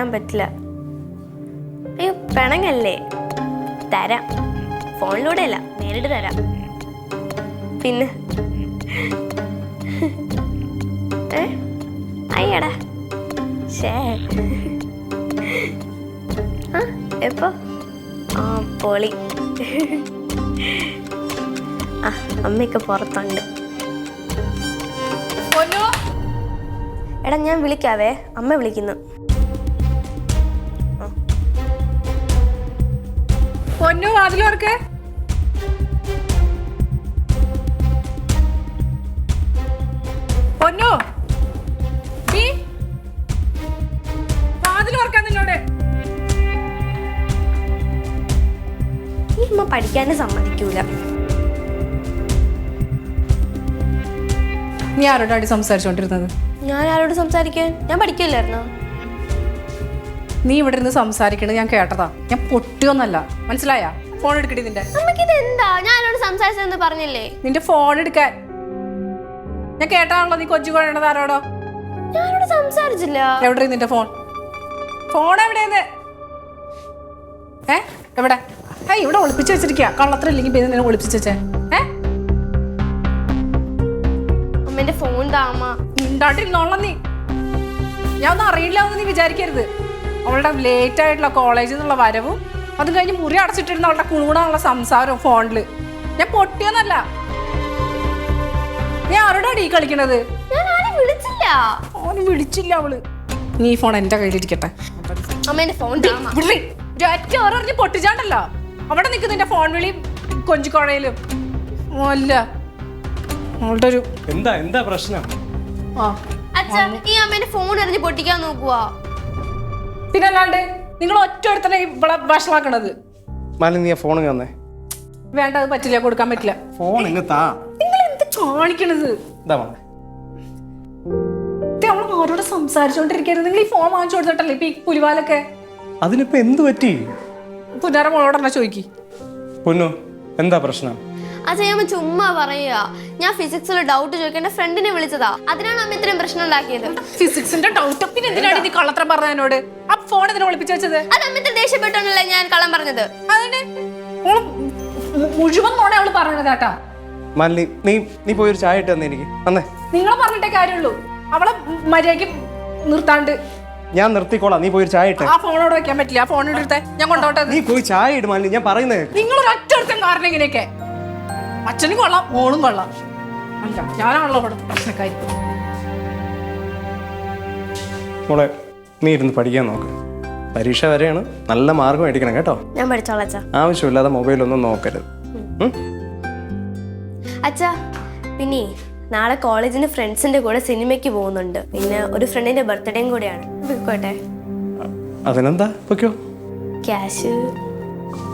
തരാൻ പറ്റില്ല. അയ്യോ പിണങ്ങല്ലേ, തരാം. ഫോണിലൂടെ അല്ല, നേരിട്ട് തരാം. പിന്നെ അയ്യടാ ശേ. ആ എപ്പോ? ആ പൊളി. ആ അമ്മയൊക്കെ പുറത്തുണ്ട്. എടാ ഞാൻ വിളിക്കാവേ, അമ്മ വിളിക്കുന്നു. പൊന്നു വാതിലോർക്ക്. പൊന്നു വാതിലോർക്കാൻ നിന്നോട്. ഈ അമ്മ പഠിക്കാനും സമ്മതിക്കൂല. നീ ആരോടാടി സംസാരിച്ചോണ്ടിരുന്നത്? ഞാൻ ആരോട് സംസാരിക്കാൻ? ഞാൻ പഠിക്കില്ലായിരുന്നോ? നീ ഇവിടെ ഇരുന്ന് സംസാരിക്കണത് ഞാൻ കേട്ടതാ. ഞാൻ പൊട്ടിയൊന്നല്ല, മനസ്സിലായ? ഫോൺ എടുക്കടി നിന്റെ. എന്താ ഞാൻ ആരോട് സംസാരിച്ചതെന്ന് പറഞ്ഞില്ലേ? നിന്റെ ഫോൺ എടുക്കാൻ ഞാൻ കേട്ടാണല്ലോ. നീ കൊച്ചു കൊഴണത് ആരോടോ? ഞാനോട് സംസാരിച്ചില്ല. എവിടെ നിന്റെ ഫോൺ? ഫോൺ എവിടെയെന്ന്? എവിടെ? ഇവിടെ ഒളിപ്പിച്ച് വെച്ചിരിക്കുക. കള്ളത്തിലില്ലെങ്കിൽ പിന്നെ നിന്നെ ഒളിപ്പിച്ച് വെച്ചേ. അമ്മേന്റെ ഫോൺ താമ ഉണ്ടാട്ടിരുന്നോളാം നീ. ഞാൻ ഒന്നും അറിയില്ല എന്ന് നീ വിചാരിക്കരുത്. അവളുടെ ലേറ്റ് ആയിട്ടുള്ള കോളേജിൽ നിന്നുള്ള വരവും അതും കഴിഞ്ഞ് മുറി അടച്ചിട്ടിരുന്ന അവളുടെ കൂടാനുള്ള സംസാരവും ഫോണില്. ഞാൻ പൊട്ടിയൊന്നല്ല. നീ ആരോടാണ് ഈ കളിക്കണത്? ഓന് വിളിച്ചില്ല അവള്. നീ ഈ ഫോൺ എന്റെ കയ്യിലിരിക്കട്ടെ. അമ്മേന്റെ ഫോൺ ഒറ്റ ഓരറിഞ്ഞ് പൊട്ടിച്ചാണ്ടല്ലോ. അവിടെ നിൽക്കും നിന്റെ ഫോൺ വിളിയും കൊഞ്ചിക്കോഴയിലും. അല്ല അവളുടെ ഒരു എന്താ എന്താ പ്രശ്നം? ഈ അമ്മേന്റെ ഫോൺ എറിഞ്ഞ് പൊട്ടിക്കാൻ നോക്കുക. പിന്നല്ലാണ്ട് നിങ്ങൾ ഒറ്റ ഒരുത്തനെ ഇവിടെ വഷളാക്കണത്. നീ ഫോൺ തന്നെ. വേണ്ട, അത് പറ്റില്ല, കൊടുക്കാൻ പറ്റില്ല. ഫോൺ നിങ്ങൾ എന്ത് കാണിക്കണത്? അവൾ ആരോട് സംസാരിച്ചോണ്ടിരിക്കരുത്. നിങ്ങൾ ഈ ഫോൺ വാങ്ങിച്ചു കൊടുത്തിട്ടല്ലേ ഇപ്പൊ ഈ പുലിവാലൊക്കെ. അതിനിപ്പോ എന്ത് പറ്റി? പുനര മോളോടന്നെ ചോദിക്കി. പൊന്നു എന്താ പ്രശ്നം? അച്ഛയമ്മ ചുമ്മാ പറയുക. ഞാൻ ഫിസിക്സിൽ ഡൗട്ട് ചോദിക്കേണ്ട ഫ്രണ്ടിനെ വിളിച്ചതാ. അതിനാണ് അമ്മ ഇത്രയും പ്രശ്നം ഉണ്ടാക്കിയത്. ഫിസിക്സിന്റെ ഡൗട്ട് പിന്നെ എന്തിനാണ് നീ കള്ളത്തരം പറഞ്ഞതിനോട്? ആ ഫോൺ എന്തിനാ ഒളിപ്പിച്ചു വെച്ചത്? അത് അമ്മ ഇത്ര ദേഷ്യപ്പെട്ടോന്നല്ലേ ഞാൻ കള്ളം പറഞ്ഞത്. അതിന് മുഴുവൻ നോടെ അവള് പറഞ്ഞത് കേട്ടാ. നീ പോയി ഒരു ചായ ഇട്ട് തന്നെ എനിക്ക് വന്നേ. നിങ്ങളെ പറഞ്ഞിട്ടേ കാര്യമുള്ളൂ. അവളെ മര്യാദയ്ക്ക് നിർത്താണ്ട്. ഞാൻ നിർത്തിക്കോളാം, നീ പോയി ഒരു ചായ ഇട്ടേ. ആ ഫോണോട് വെക്കാൻ പറ്റില്ല. ആ ഫോൺ എടുത്തേ, ഞാൻ കൊണ്ടോട്ടെ. നീ പോയി ചായ ഇട് മാലി, ഞാൻ പറയുന്നത്. നിങ്ങൾ ഒരൊറ്റ കാരണം ഇങ്ങനെയൊക്കെ. അച്ഛനും കൊള്ളാം, മോളും കൊള്ളാം. അല്ല ഞാനാണല്ലോ ഇവിടെ പ്രശ്നക്കാരി. മോളെ നീ ഇരുന്ന് പഠിക്കാൻ നോക്ക്. പരീക്ഷ വരെയാണ്, നല്ല മാർക്ക് മേടിക്കണം കേട്ടോ. ഞാൻ പഠിച്ചോളാം അച്ഛാ. ആവശ്യമില്ലാതെ മൊബൈലൊന്നും നോക്കരുത്. അച്ഛാ പിന്നെ നാളെ കോളേജിന് ഫ്രണ്ട്സിന്റെ കൂടെ സിനിമയ്ക്ക് പോകുന്നുണ്ട്. പിന്നെ ഒരു ഫ്രണ്ടിന്റെ ബർത്ത്ഡേയും കൂടെയാണ്. പോയിക്കോട്ടെ? അതിനെന്താ പൊയ്ക്കോ.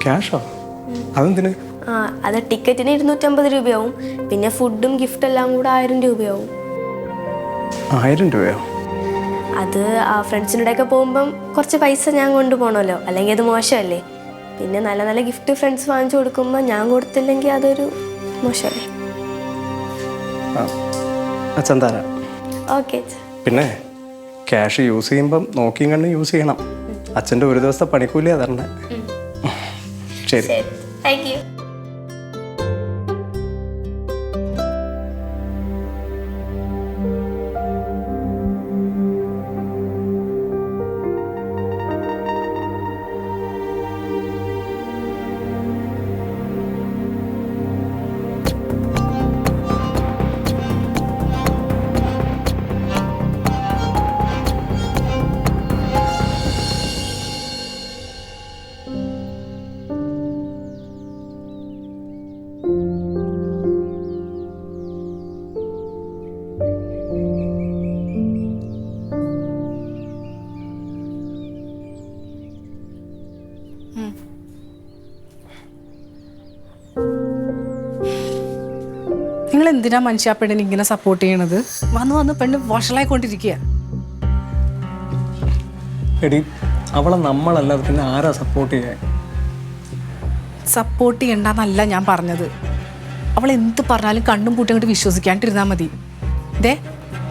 ക്യാഷോ? അതെന്തിന്? അത് ടിക്കറ്റിന് 250 രൂപയാവും. പിന്നെ ഫുഡും ഗിഫ്റ്റ് എല്ലാം കൂടെ 1000 രൂപയാവും. 1000 രൂപയോ? അത് ആ ഫ്രണ്ട്സിനോടൊക്കെ പോകുമ്പം കുറച്ച് പൈസ ഞാൻ കൊണ്ടുപോകണമല്ലോ, അല്ലെങ്കിൽ അത് മോശമല്ലേ. പിന്നെ നല്ല നല്ല ഗിഫ്റ്റ് ഫ്രണ്ട്സ് വാങ്ങിച്ചു കൊടുക്കുമ്പോൾ ഞാൻ കൊടുത്തില്ലെങ്കിൽ അതൊരു മോശമല്ലേ. അച്ഛൻ തരാം. ഓക്കെ. പിന്നെ ക്യാഷ് യൂസ് ചെയ്യുമ്പം നോക്കിയും കണ്ടും യൂസ് ചെയ്യണം. അച്ഛൻ്റെ ഒരു ദിവസത്തെ പണിക്കൂലിയാ തരണേ. ശരി. Thank you. നിങ്ങൾ എന്തിനാ മനുഷ്യ പെണ്ണിനെ ഇങ്ങനെ സപ്പോർട്ട് ചെയ്യണത്? വന്ന് പെണ്ണ് വഷളായിക്കൊണ്ടിരിക്കുക. എടി അവളെ നമ്മളല്ലാതെ പിന്നെ ആരാ സപ്പോർട്ട് ചെയ്യാൻ? സപ്പോർട്ട് ചെയ്യണ്ടെന്നല്ല ഞാൻ പറഞ്ഞത്. അവൾ എന്ത് പറഞ്ഞാലും കണ്ണും പൂട്ടി അങ്ങോട്ട് വിശ്വസിക്കാണ്ടിരുന്നാൽ മതി. ഇതേ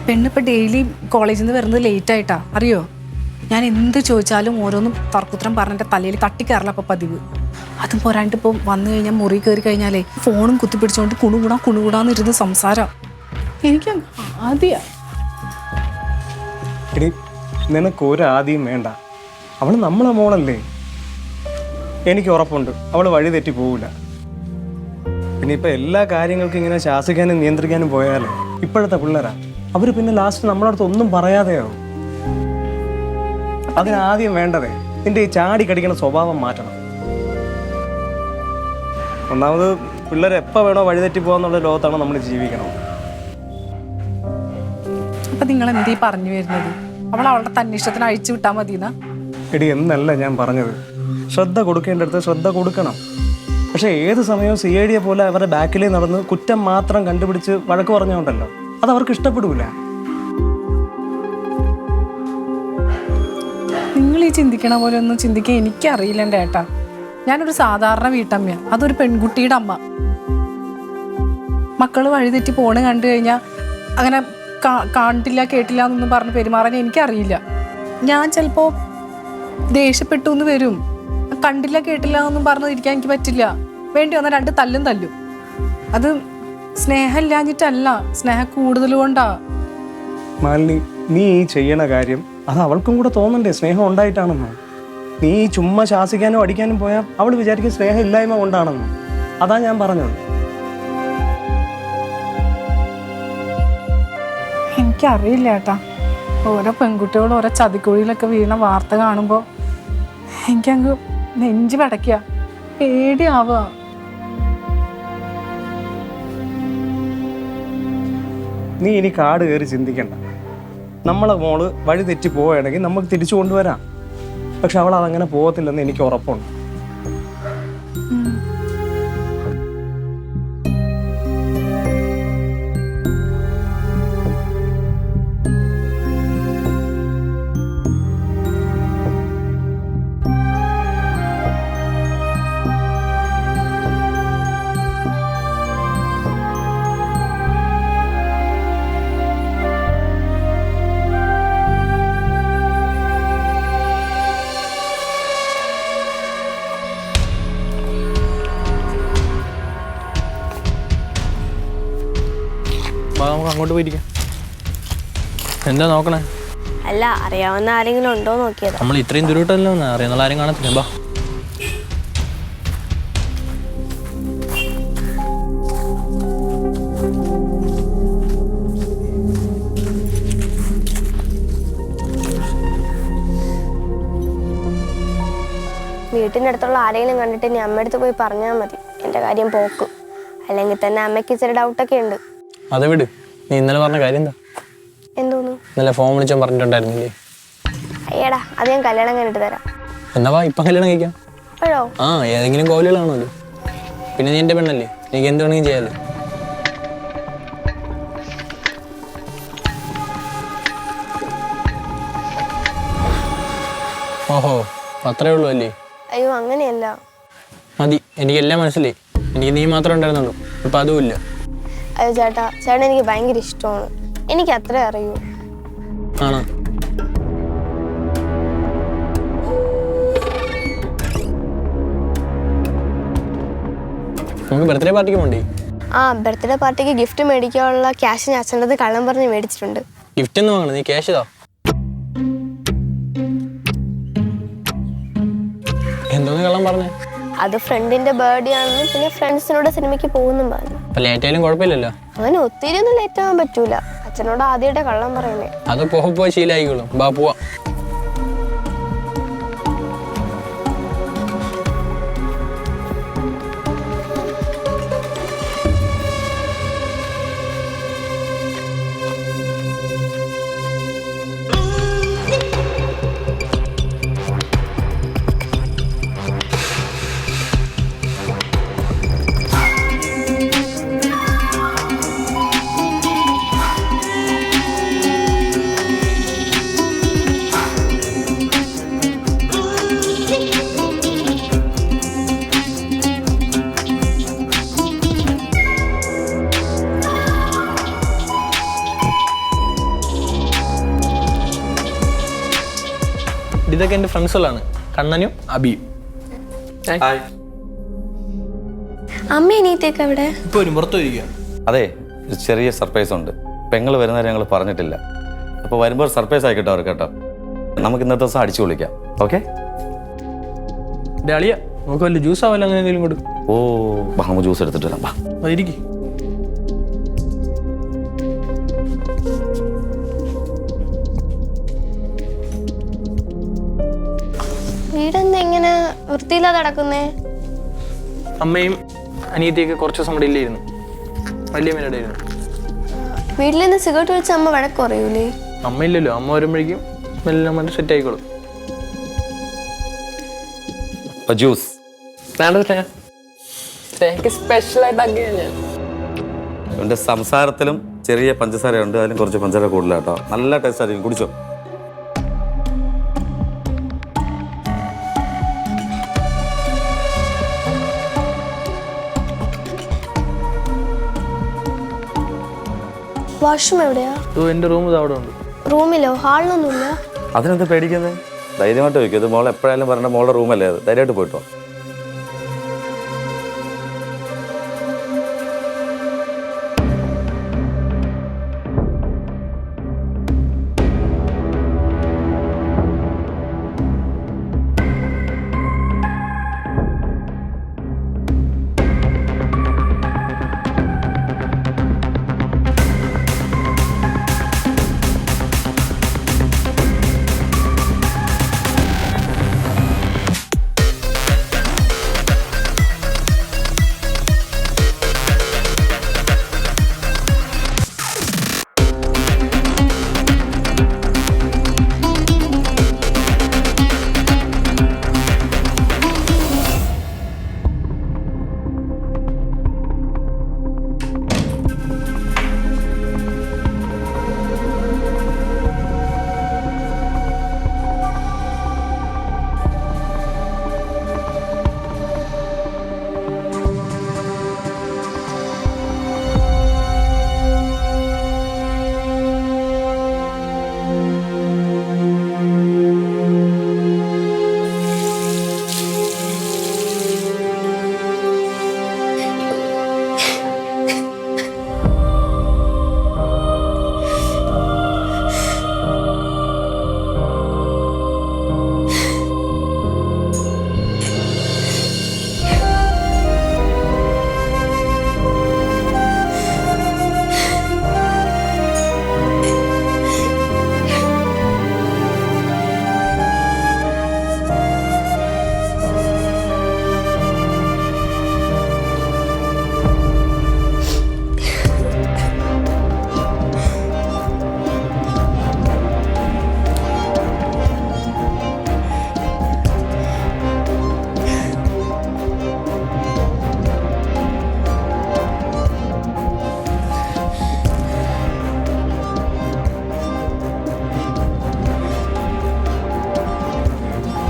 പെണ്ണിപ്പോൾ ഡെയിലി കോളേജിൽ നിന്ന് വരുന്നത് ലേറ്റ് ആയിട്ടാ, അറിയോ? ഞാൻ എന്ത് ചോദിച്ചാലും ഓരോന്നും തർക്കുത്തരം പറഞ്ഞെൻ്റെ തലയിൽ തട്ടിക്കയറില്ല അപ്പം പതിവ്. അതും പോരാണ്ട് ഇപ്പം വന്നു കഴിഞ്ഞാൽ മുറി കയറി കഴിഞ്ഞാലേ ഫോണും കുത്തിപ്പിടിച്ചുകൊണ്ട് കുണുകൂടാന്നിരുന്ന് സംസാരം എനിക്ക് ആദ്യ. എടി നിനക്ക് ഒരാദ്യം വേണ്ട, അവൾ നമ്മളെ മോളല്ലേ. എനിക്ക് ഉറപ്പുണ്ട് അവൾ വഴി തെറ്റി പോവില്ല. പിന്നെ ഇപ്പം എല്ലാ കാര്യങ്ങൾക്കും ഇങ്ങനെ ശാസിക്കാനും നിയന്ത്രിക്കാനും പോയാലേ ഇപ്പോഴത്തെ പിള്ളേരാ അവർ പിന്നെ ലാസ്റ്റ് നമ്മളടുത്ത് ഒന്നും പറയാതെയാവും. അതിനാദ്യം വേണ്ടതേ നിന്റെ ഈ ചാടി കടിക്കണ സ്വഭാവം മാറ്റണം. ഒന്നാമത് പിള്ളേർ എപ്പോൾ വേണോ വഴിതെറ്റി പോകാന്നുള്ള ലോകത്താണ് നമ്മൾ ജീവിക്കണം. അപ്പൊ നിങ്ങൾ എന്തീ പറഞ്ഞു വരുന്നത്? അവളുടെ തന്നിഷ്ടത്തിന് അഴിച്ചു വിട്ടാൽ മതിയെന്നാ? എടി എന്നല്ല ഞാൻ പറഞ്ഞത്, ശ്രദ്ധ കൊടുക്കേണ്ടടുത്ത് ശ്രദ്ധ കൊടുക്കണം. പക്ഷെ ഏത് സമയവും CID പോലെ അവരുടെ ബാക്കിലേ നടന്ന് കുറ്റം മാത്രം കണ്ടുപിടിച്ച് വഴക്ക് പറഞ്ഞുകൊണ്ടല്ലോ, അത് അവർക്ക് ഇഷ്ടപ്പെടൂല. നിങ്ങൾ ഈ ചിന്തിക്കണ പോലെ ഒന്നും ചിന്തിക്കാൻ എനിക്കറിയില്ല എൻ്റെ ഏട്ടാ. ഞാനൊരു സാധാരണ വീട്ടമ്മയാണ്, അതൊരു പെൺകുട്ടിയുടെ അമ്മ. മക്കൾ വഴിതെറ്റി പോണ് കണ്ടു കഴിഞ്ഞാൽ അങ്ങനെ കണ്ടില്ല കേട്ടില്ല എന്നൊന്നും പറഞ്ഞ് പെരുമാറാൻ എനിക്കറിയില്ല. ഞാൻ ചിലപ്പോൾ ദേഷ്യപ്പെട്ടു എന്ന് വരും. കണ്ടില്ല കേട്ടില്ല എന്നൊന്നും പറഞ്ഞ് ഇരിക്കാൻ എനിക്ക് പറ്റില്ല. വേണ്ടി വന്നാൽ 2 തല്ലും. അത് സ്നേഹം ഇല്ലാഞ്ഞിട്ടല്ല, സ്നേഹം കൂടുതൽ കൊണ്ടാ. മാലിനി, നീ ഈ ചെയ്യണ കാര്യം അത് അവൾക്കും കൂടെ തോന്നണ്ടേ സ്നേഹം ഉണ്ടായിട്ടാണെന്ന്. നീ ചുമ്മാ ശാസിക്കാനും അടിക്കാനും പോയാൽ അവൾ വിചാരിക്കും സ്നേഹം ഇല്ലായ്മ കൊണ്ടാണെന്ന്. അതാ ഞാൻ പറഞ്ഞത്. എനിക്കറിയില്ല ഏട്ടാ, ഓരോ പെൺകുട്ടികളും ഓരോ ചതിക്കുഴിയിലൊക്കെ വീണ വാർത്ത കാണുമ്പോൾ എനിക്കങ്ങ് നെഞ്ച് പടയ്ക്കുക, പേടിയാവുക. നീ ഇനി കാട് കയറി ചിന്തിക്കണ്ട. നമ്മളെ മോള് വഴി തെറ്റി പോവുകയാണെങ്കിൽ നമുക്ക് തിരിച്ചു കൊണ്ടുവരാം. പക്ഷെ അവൾ അതങ്ങനെ പോകത്തില്ലെന്ന് എനിക്ക് ഉറപ്പുണ്ട്. നമുക്ക് അങ്ങോട്ട് പോയിരിക്കാം. എന്താ നോക്കണേ? അല്ല, അറിയാവുന്ന ആരെങ്കിലും ഉണ്ടോ നോക്കിയതാ. നമ്മൾ ഇത്രയും ദൂരോട്ടല്ലോ, അറിയാന്നുള്ള ആരും കാണത്തില്ല. ബാ. വീട്ടിൻ്റെ അടുത്തുള്ള ആരെങ്കിലും കണ്ടിട്ട് ഇനി അമ്മയടുത്ത് പോയി പറഞ്ഞാൽ മതി എൻ്റെ കാര്യം പോക്കും. അല്ലെങ്കിൽ തന്നെ അമ്മയ്ക്ക് ഇച്ചിരി ഡൗട്ടൊക്കെ ഉണ്ട്. അത് വിട്. നീ ഇന്നലെ പറഞ്ഞ കാര്യം എന്താ? എന്തോന്നു? ഇന്നലെ ഫോൺ വിളിച്ചാൽ പറഞ്ഞിട്ടുണ്ടായിരുന്നില്ലേ? അയ്യടാ, അത് ഞാൻ കല്യാണം കഴിഞ്ഞിട്ട് തരാം. എന്നാ വാ, ഇപ്പം കല്യാണം കഴിക്കാം. അപ്പോഴോ? ആ, ഏതെങ്കിലും കോവിലുകളാണല്ലോ. പിന്നെ നീ എൻ്റെ പെണ്ണല്ലേ, എനിക്ക് എന്ത് വേണമെങ്കിലും ചെയ്യാമല്ലോ. ഓഹോ, അത്രേ ഉള്ളൂ അല്ലേ? അയ്യോ, അങ്ങനെയല്ല. മതി, എനിക്കെല്ലാം മനസ്സിലായി. എനിക്ക് നീ മാത്രമേ ഉണ്ടായിരുന്നുള്ളൂ, ഇപ്പം അതുമില്ല. അയ്യോ ചേട്ടാ, ചേട്ടൻ എനിക്ക് ഭയങ്കര ഇഷ്ടമാണ്. എനിക്ക് അത്രേ അറിയൂ. ആണോ? നമുക്ക് ബർത്ത്ഡേ പാർട്ടിക്ക് പോണ്ടേ? ആ, ബർത്ത്ഡേ പാർട്ടിക്ക് ഗിഫ്റ്റ് മേടിക്കാനുള്ള ക്യാഷ് ഞാൻ അച്ഛൻ്റെ കള്ളം പറഞ്ഞ് മേടിച്ചിട്ടുണ്ട്. ഗിഫ്റ്റ് ഒന്നും വാങ്ങണം, നീ ക്യാഷ് ഇതാ. എന്തോന്ന് കള്ളം പറഞ്ഞേ? അത് ഫ്രണ്ടിന്റെ ബർത്ത്ഡേ ആണെന്ന്, പിന്നെ ഫ്രണ്ട്സിനോട് സിനിമയ്ക്ക് പോകുന്നും പറഞ്ഞു. അപ്പൊ ലേറ്റ് ആയാലും കുഴപ്പമില്ലല്ലോ. അങ്ങനെ ഒത്തിരി ഒന്നും ലേറ്റ് ആവാൻ പറ്റൂല. അച്ഛനോട് ആദ്യമായിട്ട് കള്ളം പറയണേ. അത് പോവാ ശീലമായിക്കോളും. ബാ പോവാ. ഇതൊക്കെ എൻ്റെ ഫ്രണ്ട്സുകളാണ്, കണ്ണനും അബിയും. അമ്മ അനിയത്തിയൊക്കെ അവിടെ? ഇപ്പോൾ വരും, പുറത്തു വരിക. അതെ, ഒരു ചെറിയ സർപ്രൈസ് ഉണ്ട്. പെങ്ങൾ വരുന്നവരെ ഞങ്ങൾ പറഞ്ഞിട്ടില്ല. അപ്പോൾ വരുമ്പോൾ സർപ്രൈസ് ആയിക്കോട്ടെ അവർക്ക് കേട്ടോ. നമുക്ക് ഇന്നത്തെ ദിവസം അടിച്ചു പൊളിക്കാം. ഓക്കെ? അളിയ നമുക്ക് വല്ല ജ്യൂസ് ആവല്ല അങ്ങനെ എന്തെങ്കിലും കൊടുക്കും. ഓ, നമുക്ക് ജ്യൂസ് എടുത്തിട്ട് വരാം. അതിരിക്കും. വീടെന്താ ഇങ്ങനെ വൃത്തിയില്ലാതെ കിടക്കുന്നേ? അമ്മയും അനിയത്തിയൊക്കെ കുറച്ച് ദിവസം ഇവിടെ ഇല്ലായിരുന്നു, വലിയ മേലായിരുന്നു. വീട്ടിൽ നിന്ന് സിഗരറ്റ് വലിച്ച അമ്മ വഴക്ക് കുറയൂലേ? അമ്മ ഇല്ലല്ലോ, അമ്മ വരുമ്പോഴേക്കും എല്ലാം മറ്റേ സെറ്റ് ആയിക്കോളും. ജ്യൂസ് ഇവൻ്റെ സംസാരത്തിലും ചെറിയ പഞ്ചസാരയുണ്ട്, അതിലും കുറച്ച് പഞ്ചസാര കൂടുതലാട്ടോ. നല്ല ടേസ്റ്റ് ആയിരിക്കും, കുടിച്ചോ. വാഷ്റൂം എവിടെയാ? എൻ്റെ റൂം അവിടെ ഉണ്ട്. റൂമിലോ? ഹാളിലൊന്നുമില്ല? അതിനെന്താ പേടിക്കുന്നത്? ധൈര്യമായിട്ട് വയ്ക്കും. ഇത് മോൾ എപ്പോഴായാലും പറഞ്ഞ മോളുടെ റൂമല്ലേ, അത് ധൈര്യമായിട്ട് പോയിട്ടോ.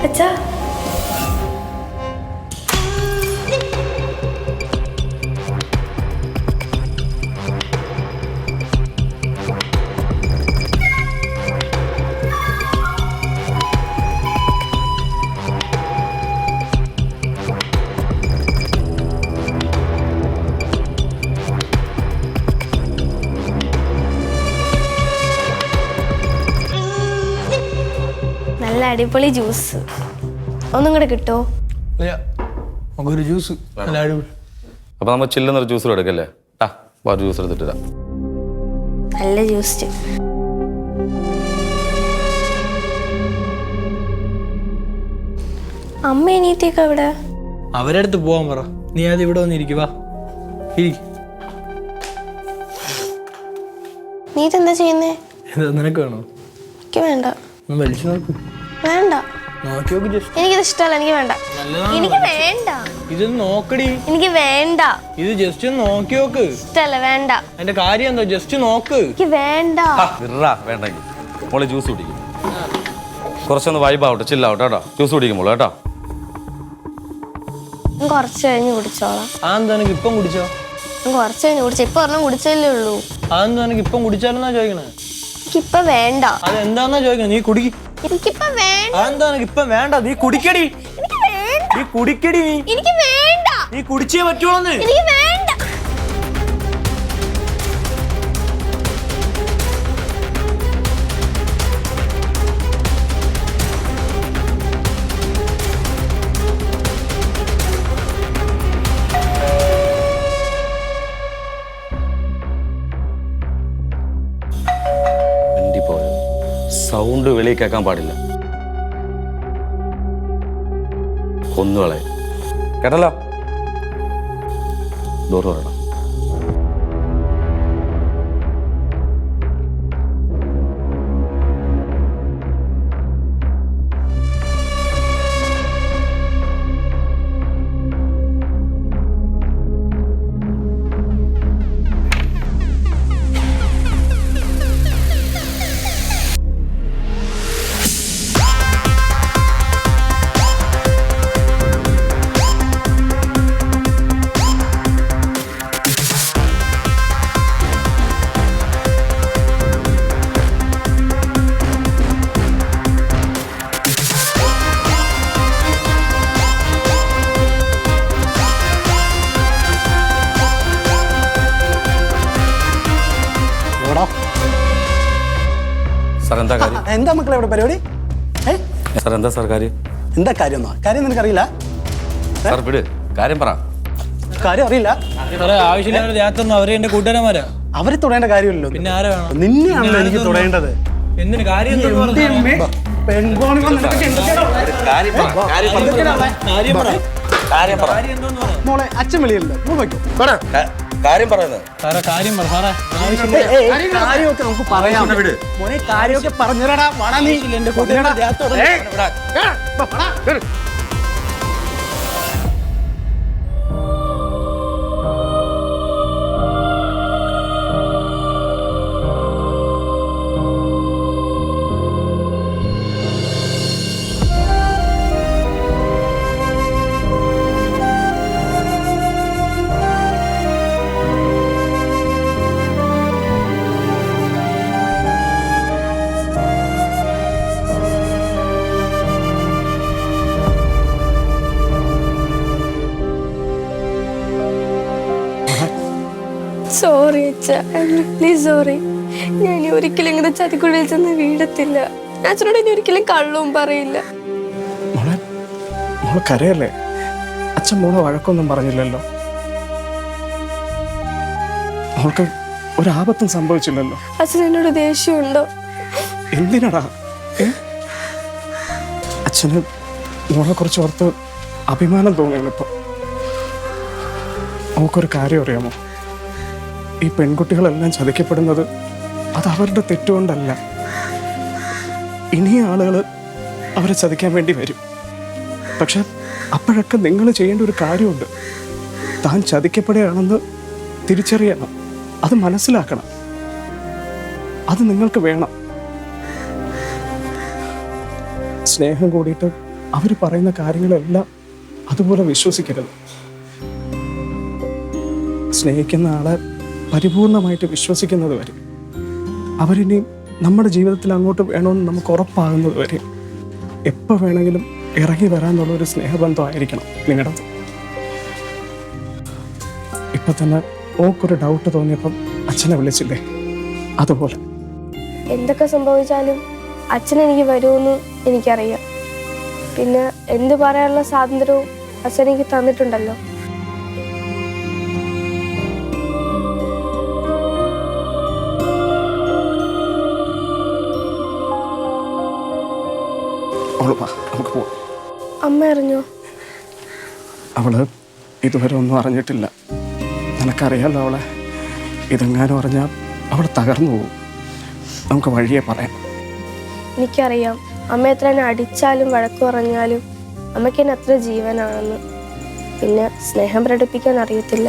അച്ഛാ, നല്ല അടിപൊളി ജ്യൂസ്. ഒന്നും കൂടെ കിട്ടോ? നമുക്കൊരു ജ്യൂസ്. അപ്പൊ നമ്മൾ ചില്ലെന്നൊരു ജ്യൂസ് എടുക്കല്ലേ? ജ്യൂസ് എടുത്തിട്ട് നല്ല ജ്യൂസ്. അമ്മ അനിയത്തിയൊക്കെ അവിടെ? അവരടുത്ത് പോവാൻ പറ. നീ അത് ഇവിടെ വന്നിരിക്കുവാ. നീ ഇതെന്താ ചെയ്യുന്നേ? നിനക്ക് വേണോ? എനിക്ക് വേണ്ട. വലിച്ചു നോക്ക്. വേണ്ട, നോക്കി നോക്ക്. ജസ്റ്റ് എനിക്കിത് ഇഷ്ടമല്ല. എനിക്ക് വേണ്ട. എനിക്ക് വേണ്ട. ഇത് നോക്കടി. എനിക്ക് വേണ്ട. ഇത് ജസ്റ്റ് നോക്കി നോക്ക്. ഇഷ്ടല്ല. വേണ്ട. അതിന്റെ കാര്യം എന്താ? ജസ്റ്റ് നോക്ക്. എനിക്ക് വേണ്ട. വേണ്ടെങ്കിൽ മോള് ജ്യൂസ് കുടിക്കും. കുറച്ചൊന്ന് വൈബാവട്ടെ, ചില്ലാവട്ടെ കേട്ടോ. ജ്യൂസ് കുടിക്കുമ്പോൾ കേട്ടോ. കുറച്ച് കഴിഞ്ഞ് കുടിച്ചോളാം. അതെന്താ എനിക്ക് ഇപ്പം കുടിച്ചോ? കുറച്ച് കഴിഞ്ഞ് കുടിച്ച. ഇപ്പൊ ഒരെണ്ണം കുടിച്ചല്ലേ ഉള്ളൂ. അതെന്താ എനിക്ക് ഇപ്പം കുടിച്ചാലെന്നാ ചോദിക്കണേ? എനിക്കിപ്പൊ വേണ്ട. അതെന്താന്നാ ചോദിക്കണേ? നീ കുടിക്ക്. എനിക്കിപ്പോ വേണ്ട. എന്താ ഇപ്പൊ വേണ്ട? നീ കുടിക്കടി, എനിക്ക് വേണ്ട. നീ കുടിക്കടി, എനിക്ക് വേണ്ട. നീ കുടിച്ചേ പറ്റുള്ളൂ. എനിക്ക് വേണ്ട. സൗണ്ട് വെളിയിൽ കേൾക്കാൻ പാടില്ല. കൊന്നുകളെ കേട്ടല്ലോ. ഡോറ് പറയണം. സാർ എന്താ കാര്യം? എന്താ മക്കളെ ഇവിടെ പരിപാടി? സാർ എന്താ സാർ കാര്യം? എന്താ കാര്യം? കാര്യം നിനക്കറിയില്ല? സാർ വിട്, കാര്യം പറ. കാര്യം അറിയില്ല? ആവശ്യമില്ലാതെ ദേഹത്തൊന്നും അവരെ എന്റെ കൂട്ടുകാരന്മാരാ. അവരെ തൊടേണ്ട കാര്യമില്ലല്ലോ. പിന്നെ ആരാ വേണം? നിന്നെയാണല്ലോ എനിക്ക് തൊടേണ്ടത്. എന്തിന് കാര്യം? മോളെ അച്ഛൻ വെളിയല്ലോ, കാര്യം പറയുന്നത് സാറേ, കാര്യം പറ സാറേ. കാര്യമൊക്കെ നമുക്ക് പറയാം. മോനെ കാര്യമൊക്കെ പറഞ്ഞുതരാടാ. വാടാ നീ എന്റെ കൂട്ടുകാരുടെ ദേഹത്തോടെ. സോറി അച്ഛ, പ്ലീസ് സോറി. ഞാൻ ഇനി ഒരിക്കലും ഇങ്ങനെ ചതിക്കുള്ളിൽ ചെന്ന് വീഴത്തില്ല. അച്ഛനോട് ഇനി ഒരിക്കലും കള്ളവും പറയില്ല. മോളെ കരയല്ലേ? അച്ഛൻ മോളെ വഴക്കൊന്നും പറഞ്ഞില്ലല്ലോ. മോൾക്ക് ഒരാപത്തും സംഭവിച്ചില്ലല്ലോ. അച്ഛൻ എന്നോട് ദേഷ്യമുണ്ടോ? എന്തിനാടാ? അച്ഛന് മോളെ കുറിച്ച് ഓർത്ത് അഭിമാനം തോന്നുന്നു ഇപ്പൊ. നമുക്കൊരു കാര്യം അറിയാമോ? ഈ പെൺകുട്ടികളെല്ലാം ചതിക്കപ്പെടുന്നത് അത് അവരുടെ തെറ്റുകൊണ്ടല്ല. ഇനിയും ആളുകൾ അവരെ ചതിക്കാൻ വേണ്ടി വരും. പക്ഷെ അപ്പോഴൊക്കെ നിങ്ങൾ ചെയ്യേണ്ട ഒരു കാര്യമുണ്ട്. താൻ ചതിക്കപ്പെടുകയാണെന്ന് തിരിച്ചറിയണം, അത് മനസ്സിലാക്കണം. അത് നിങ്ങൾക്ക് വേണം. സ്നേഹം കൂടിയിട്ട് അവർ പറയുന്ന കാര്യങ്ങളെല്ലാം അതുപോലെ വിശ്വസിക്കരുത്. സ്നേഹിക്കുന്ന ആളെ പരിപൂർണമായിട്ട് വിശ്വസിക്കുന്നത് വരെ, അവരിനി നമ്മുടെ ജീവിതത്തിൽ അങ്ങോട്ട് വേണമെന്ന് നമുക്ക് ഉറപ്പാകുന്നത് വരെ എപ്പോൾ വേണമെങ്കിലും ഇറങ്ങി വരാനുള്ളൊരു സ്നേഹബന്ധമായിരിക്കണം നിങ്ങളുടേത്. ഇപ്പൊ തന്നെ ഓക്കൊരു ഡൗട്ട് തോന്നിയപ്പം അച്ഛനെ വിളിച്ചില്ലേ, അതുപോലെ. എന്തൊക്കെ സംഭവിച്ചാലും അച്ഛൻ എനിക്ക് വരുമെന്ന് എനിക്കറിയാം. പിന്നെ എന്ത് പറയാനുള്ള സ്വാതന്ത്ര്യവും അച്ഛൻ എനിക്ക് തന്നിട്ടുണ്ടല്ലോ. നമുക്ക് പോവാം. അമ്മ അറിഞ്ഞോ? അവള് ഇതുവരെ ഒന്നും അറിഞ്ഞിട്ടില്ല. നിനക്കറിയാലോ അവളെ. ഇതെങ്ങാനും അറിഞ്ഞാൽ അവൾ തകർന്നു പോകും. നമുക്ക് വഴിയെ പറയാം. എനിക്കറിയാം അമ്മ എത്ര എന്നെ അടിച്ചാലും വഴക്ക് പറഞ്ഞാലും അമ്മയ്ക്ക് എന്നെ അത്ര ജീവനാണെന്ന്. പിന്നെ സ്നേഹം പ്രകടിപ്പിക്കാൻ അറിയത്തില്ല.